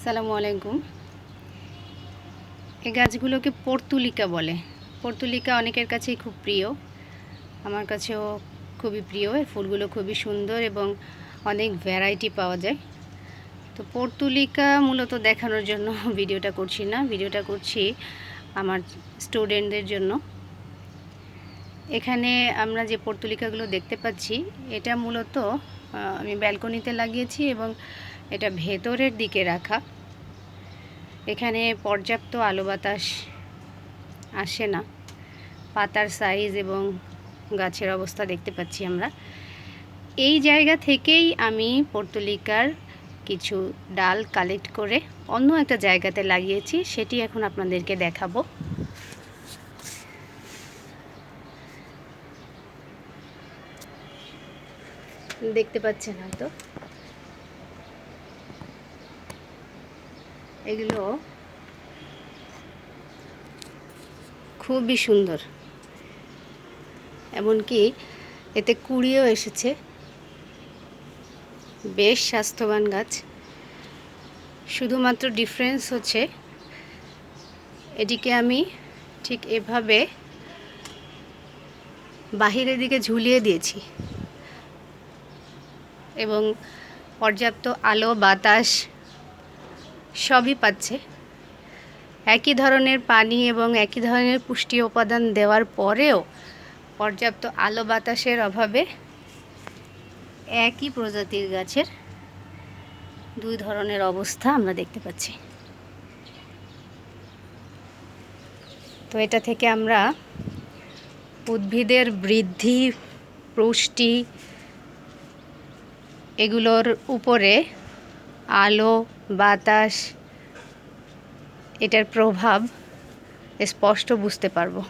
আসসালামু আলাইকুম। এই গাছগুলোকে পর্তুলিকা বলে। পর্তুলিকা অনেকের কাছেই খুব প্রিয়, আমার কাছেও খুবই প্রিয়। এর ফুলগুলো খুবই সুন্দর এবং অনেক ভ্যারাইটি পাওয়া যায়। তো পর্তুলিকা মূলত দেখানোর জন্য ভিডিওটা করছি না, ভিডিওটা করছি আমার স্টুডেন্টদের জন্য। এখানে আমরা যে পর্তুলিকাগুলো দেখতে পাচ্ছি, এটা মূলত আমি ব্যালকনিতে লাগিয়েছি এবং এটা ভেতরের দিকে রাখা। এখানে পর্যাপ্ত আলো বাতাস আসে না। পাতার সাইজ এবং গাছের অবস্থা দেখতে পাচ্ছি আমরা। এই জায়গা থেকেই আমি পর্তুলিকার কিছু ডাল কালেক্ট করে অন্য একটা জায়গাতে লাগিয়েছি, সেটি এখন আপনাদেরকে দেখাবো। দেখতে পাচ্ছেন হয়তো, এগুলো খুবই সুন্দর, এমনকি এতে কুড়িও এসেছে। বেশ স্বাস্থ্যবান গাছ। শুধুমাত্র ডিফারেন্স হচ্ছে এটিকে আমি ঠিক এভাবে বাহিরের দিকে ঝুলিয়ে দিয়েছি এবং পর্যাপ্ত আলো বাতাস সবই পাচ্ছে। একই ধরনের পানি এবং একই ধরনের পুষ্টি উপাদান দেওয়ার পরেও পর্যাপ্ত আলো বাতাসের অভাবে একই প্রজাতির গাছের দুই ধরনের অবস্থা আমরা দেখতে পাচ্ছি। তো এটা থেকে আমরা উদ্ভিদের বৃদ্ধি, পুষ্টি, এগুলোর উপরে আলো বাতাস, এটার প্রভাব স্পষ্ট বুঝতে পারবো।